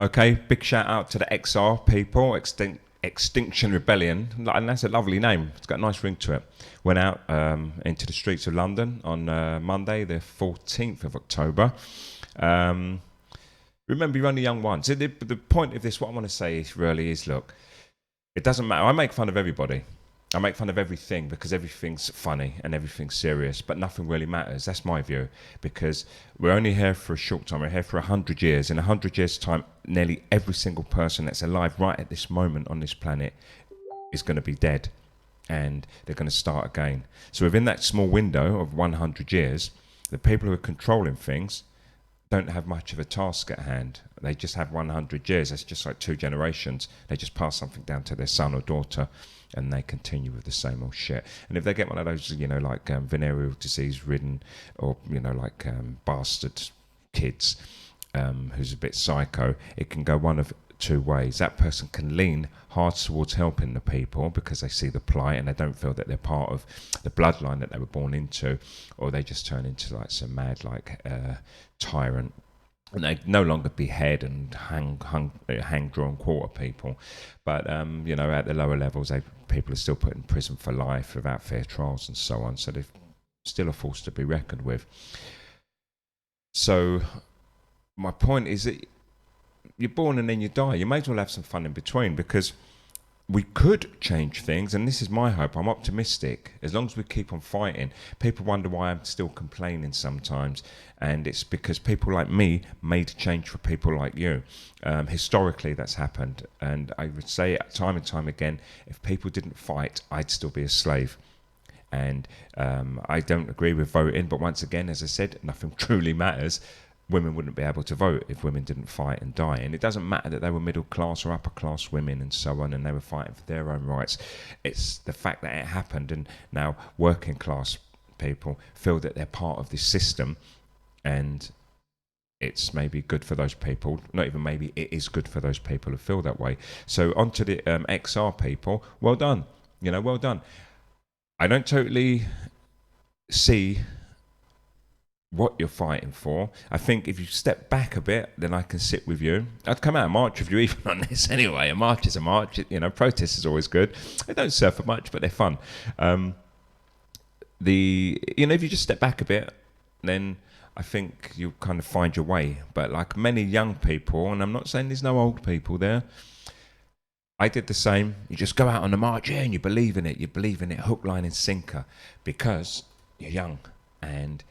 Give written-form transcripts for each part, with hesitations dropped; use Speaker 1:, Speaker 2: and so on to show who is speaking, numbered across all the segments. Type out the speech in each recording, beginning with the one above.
Speaker 1: Okay, big shout out to the XR people, Extinction Rebellion, and that's a lovely name. It's got a nice ring to it. Went out into the streets of London on Monday, the 14th of October. Um, Remember, you're only young once. The point of this, what I want to say is really is look, it doesn't matter. I make fun of everybody. I make fun of everything because everything's funny and everything's serious, but nothing really matters. That's my view because we're only here for a short time. We're here for 100 years. In 100 years' time, nearly every single person that's alive right at this moment on this planet is going to be dead and they're going to start again. So within that small window of 100 years, the people who are controlling things don't have much of a task at hand. They just have 100 years. That's just like two generations. They just pass something down to their son or daughter and they continue with the same old shit. And if they get one of those, like venereal disease ridden or, like bastard kids who's a bit psycho, it can go one of two ways. That person can lean hard towards helping the people because they see the plight and they don't feel that they're part of the bloodline that they were born into, or they just turn into like some mad tyrant and they no longer behead and hang draw and quarter people, but at the lower levels people are still put in prison for life without fair trials and so on, so they're still a force to be reckoned with. So my point is that you're born and then you die. You may as well have some fun in between because we could change things, and this is my hope. I'm optimistic. As long as we keep on fighting, people wonder why I'm still complaining sometimes, and it's because people like me made change for people like you. Historically, that's happened, and I would say time and time again, if people didn't fight, I'd still be a slave. And I don't agree with voting, but once again, as I said, nothing truly matters. Women wouldn't be able to vote if women didn't fight and die. And it doesn't matter that they were middle class or upper class women and so on, and they were fighting for their own rights. It's the fact that it happened, and now working class people feel that they're part of this system, and it's maybe good for those people. Not even maybe, it is good for those people who feel that way. So on to the XR people, well done. Well done. I don't totally see what you're fighting for. I think if you step back a bit, then I can sit with you. I'd come out and march with you even on this anyway. A march is a march. Protest is always good. They don't serve for much, but they're fun. If you just step back a bit, then I think you'll kind of find your way. But like many young people, and I'm not saying there's no old people there, I did the same. You just go out on the march, and you believe in it. You believe in it, hook, line, and sinker, because you're young and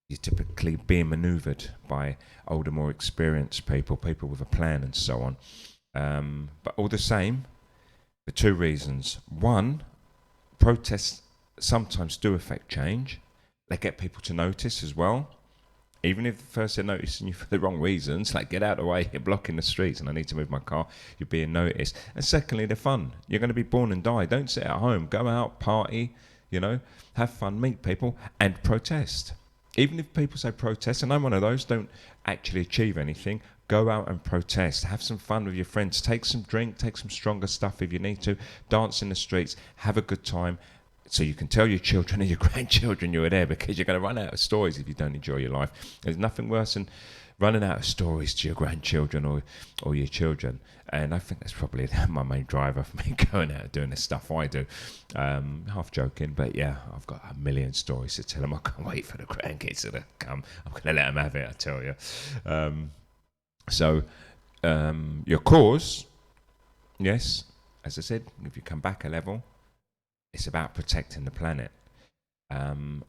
Speaker 1: you're typically being manoeuvred by older, more experienced people with a plan and so on. But all the same, for two reasons. One, protests sometimes do affect change. They get people to notice as well. Even if first they're noticing you for the wrong reasons, like get out of the way, you're blocking the streets and I need to move my car, you're being noticed. And secondly, they're fun. You're going to be born and die. Don't sit at home. Go out, party, have fun, meet people and protest. Even if people say protest, and I'm one of those, don't actually achieve anything, go out and protest. Have some fun with your friends. Take some drink, take some stronger stuff if you need to. Dance in the streets, have a good time, so you can tell your children and your grandchildren you were there, because you're going to run out of stories if you don't enjoy your life. There's nothing worse than running out of stories to your grandchildren or your children. And I think that's probably my main driver for me going out and doing the stuff I do. Half joking, but yeah, I've got a million stories to tell them. I can't wait for the grandkids to come. I'm going to let them have it, I tell you. Your cause, yes, as I said, if you come back a level, it's about protecting the planet.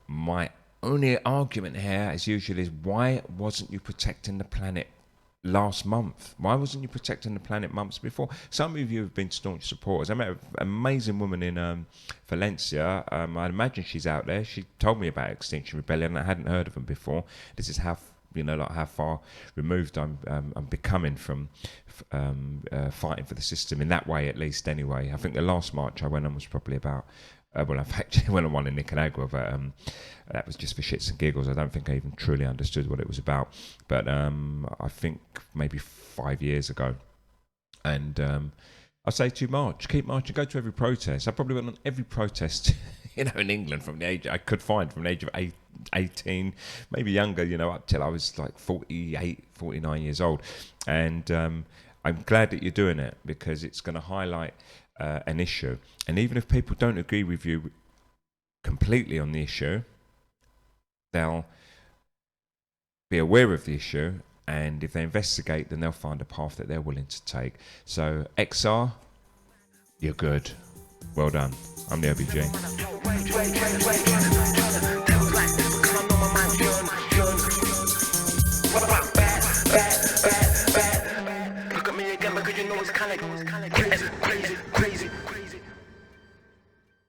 Speaker 1: My only argument here, as usual, is why wasn't you protecting the planet last month? Why wasn't you protecting the planet months before? Some of you have been staunch supporters. I met an amazing woman in Valencia. I imagine she's out there. She told me about Extinction Rebellion. I hadn't heard of them before. This is how how far removed I'm becoming from fighting for the system in that way, at least. Anyway, I think the last march I went on was probably about. I've actually went on one in Nicaragua, but that was just for shits and giggles. I don't think I even truly understood what it was about. But I think maybe 5 years ago. And I say to you, keep marching, go to every protest. I probably went on every protest, in England from the age I could find from the age of 18, maybe younger, up till I was like 48, 49 years old. And I'm glad that you're doing it, because it's going to highlight an issue. And even if people don't agree with you completely on the issue, they'll be aware of the issue, and if they investigate, then they'll find a path that they're willing to take. So XR, you're good. Well done. I'm the OBG.